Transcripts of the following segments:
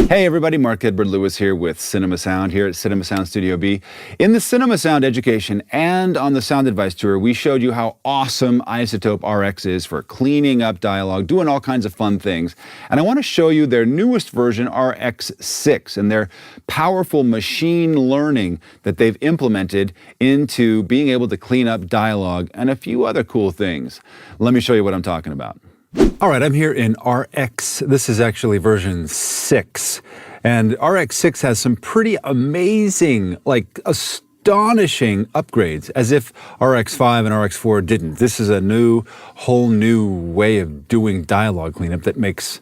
Hey everybody, Mark Edward Lewis here with Cinema Sound here at Cinema Sound Studio B. In the Cinema Sound education and on the Sound Advice Tour, we showed you how awesome iZotope RX is for cleaning up dialogue, doing all kinds of fun things. And I want to show you their newest version, RX6, and their powerful machine learning that they've implemented into being able to clean up dialogue and a few other cool things. Let me show you what I'm talking about. All right, I'm here in RX. This is actually version 6. And RX6 has some pretty amazing, like astonishing upgrades, as if RX5 and RX4 didn't. This is a whole new way of doing dialogue cleanup that makes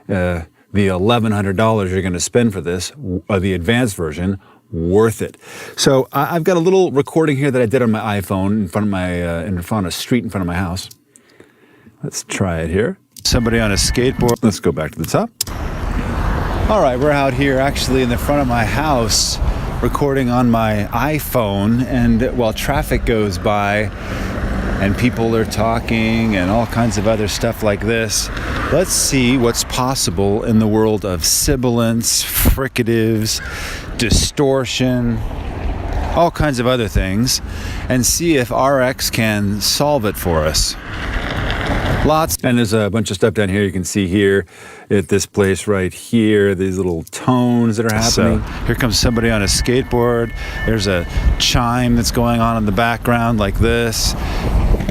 the $1,100 you're going to spend for this, the advanced version, worth it. So I've got a little recording here that I did on my iPhone in front of a street in front of my house. Let's try it here. Somebody on a skateboard. Let's go back to the top. All right, we're out here actually in the front of my house recording on my iPhone, and while traffic goes by and people are talking and all kinds of other stuff like this, let's see what's possible in the world of sibilance, fricatives, distortion, all kinds of other things, and see if RX can solve it for us. Lots. And there's a bunch of stuff down here you can see here at this place right here, these little tones that are happening. So here comes somebody on a skateboard. There's a chime that's going on in the background like this.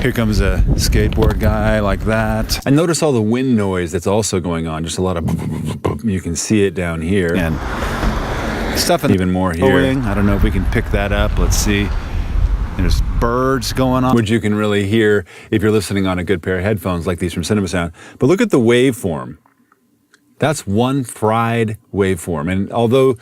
Here comes a skateboard guy like that. And notice all the wind noise that's also going on, just a lot of you can see it down here. And stuff even more here. I don't know if we can pick that up. Let's see. There's birds going on, which you can really hear if you're listening on a good pair of headphones like these from Cinema Sound. But look at the waveform. That's one fried waveform. And although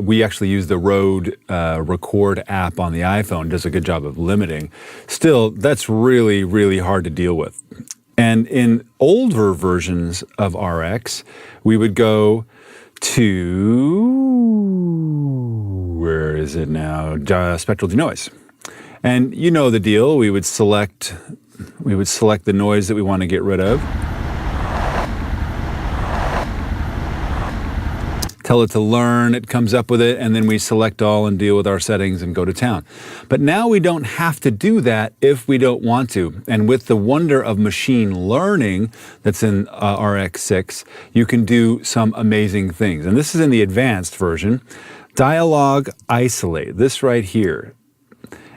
we actually use the Rode Record app on the iPhone, does a good job of limiting, still, that's really, really hard to deal with. And in older versions of RX, we would go to, where is it now? Spectral denoise. And you know the deal. We would select the noise that we want to get rid of. Tell it to learn, it comes up with it, and then we select all and deal with our settings and go to town. But now we don't have to do that if we don't want to. And with the wonder of machine learning that's in RX6, you can do some amazing things. And this is in the advanced version. Dialog Isolate, this right here.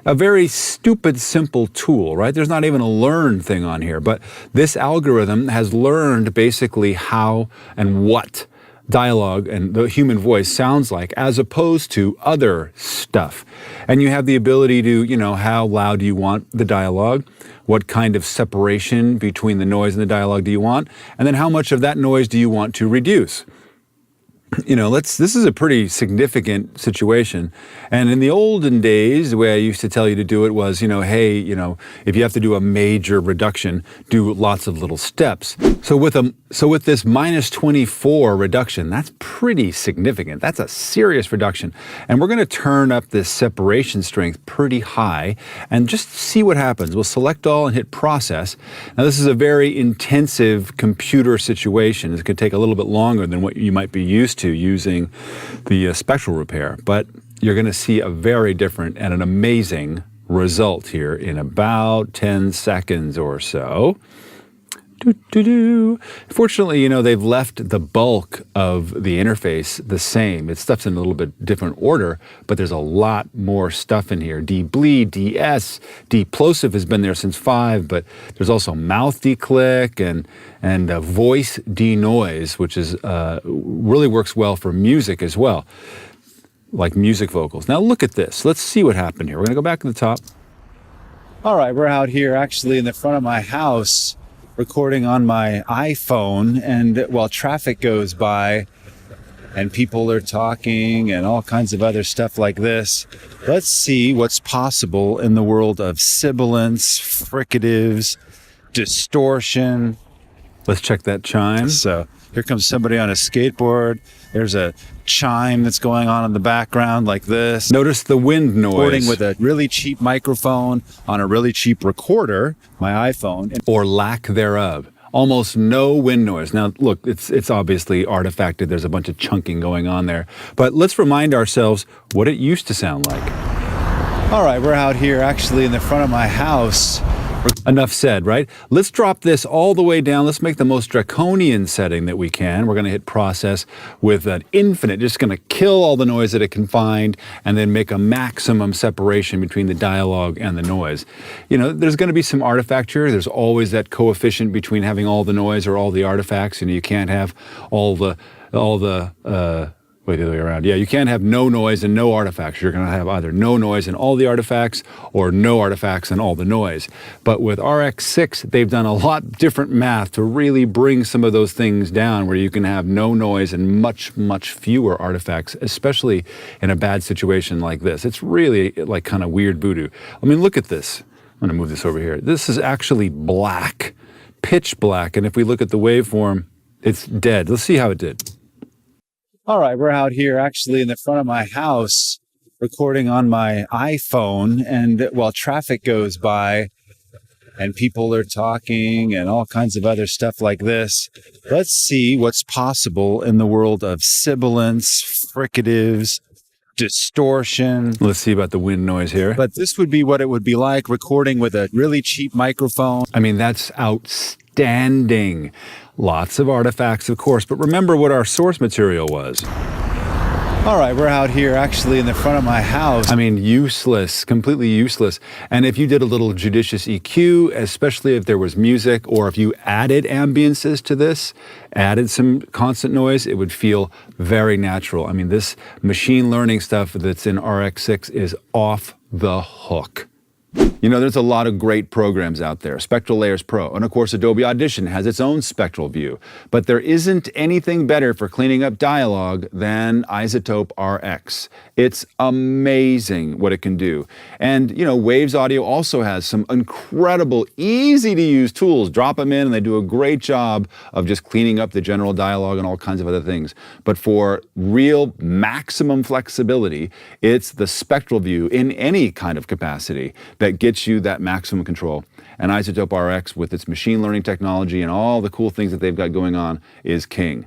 A very stupid, simple tool, right? There's not even a learn thing on here, but this algorithm has learned basically how and what dialogue and the human voice sounds like, as opposed to other stuff. And you have the ability to, how loud do you want the dialogue? What kind of separation between the noise and the dialogue do you want? And then how much of that noise do you want to reduce? This is a pretty significant situation. And in the olden days, the way I used to tell you to do it was, hey, if you have to do a major reduction, do lots of little steps. So with this -24 reduction, that's pretty significant. That's a serious reduction. And we're going to turn up this separation strength pretty high and just see what happens. We'll select all and hit process. Now this is a very intensive computer situation. It's going to take a little bit longer than what you might be used to using the spectral repair, but you're going to see a very different and an amazing result here in about 10 seconds or so. Fortunately, they've left the bulk of the interface the same. It's stuff's in a little bit different order, but there's a lot more stuff in here. De-bleed, DS, de-plosive has been there since 5, but there's also mouth de-click and voice de-noise, which is really works well for music as well, like music vocals. Now look at this. Let's see what happened here. We're going to go back to the top. All right, we're out here actually in the front of my house recording on my iPhone, and while traffic goes by and people are talking and all kinds of other stuff like this, let's see what's possible in the world of sibilance, fricatives, distortion. Let's check that chime. So here comes somebody on a skateboard. There's a chime that's going on in the background like this. Notice the wind noise. Recording with a really cheap microphone on a really cheap recorder, my iPhone, or lack thereof. almost no wind noise. Now, look, it's obviously artifacted. There's a bunch of chunking going on there. But let's remind ourselves what it used to sound like. All right, we're out here actually in the front of my house. Enough said, right? Let's drop this all the way down. Let's make the most draconian setting that we can. We're going to hit process with an infinite, just going to kill all the noise that it can find and then make a maximum separation between the dialogue and the noise. You know, there's going to be some artifact here. There's always that coefficient between having all the noise or all the artifacts. You know, you can't have wait, the other way around. Yeah, you can't have no noise and no artifacts. You're going to have either no noise and all the artifacts or no artifacts and all the noise. But with RX6, they've done a lot different math to really bring some of those things down where you can have no noise and much, much fewer artifacts, especially in a bad situation like this. It's really like kind of weird voodoo. I mean, look at this. I'm going to move this over here. This is actually black, pitch black. And if we look at the waveform, it's dead. Let's see how it did. All right, we're out here actually in the front of my house recording on my iPhone, and while traffic goes by and people are talking and all kinds of other stuff like this, let's see what's possible in the world of sibilance, fricatives, distortion. Let's see about the wind noise here. But this would be what it would be like recording with a really cheap microphone. I mean, that's outstanding. Lots of artifacts, of course, but remember what our source material was. All right, we're out here actually in the front of my house. I mean, useless, completely useless. And if you did a little judicious EQ, especially if there was music, or if you added ambiances to this, added some constant noise, it would feel very natural. I mean, this machine learning stuff that's in RX6 is off the hook. You know, there's a lot of great programs out there, Spectral Layers Pro, and of course Adobe Audition has its own spectral view, but there isn't anything better for cleaning up dialogue than iZotope RX. It's amazing what it can do. And, you know, Waves Audio also has some incredible, easy to use tools. Drop them in and they do a great job of just cleaning up the general dialogue and all kinds of other things. But for real maximum flexibility, it's the spectral view in any kind of capacity that gets you that maximum control. And iZotope RX, with its machine learning technology and all the cool things that they've got going on, is king.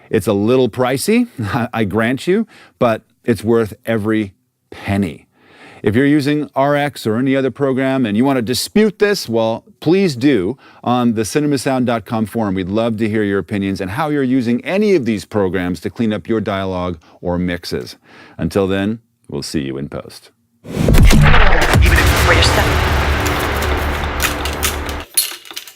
It's a little pricey, I grant you, but it's worth every penny. If you're using RX or any other program and you want to dispute this, well, please do on the cinemasound.com forum. We'd love to hear your opinions and how you're using any of these programs to clean up your dialogue or mixes. Until then, we'll see you in post. Even if we're stuck.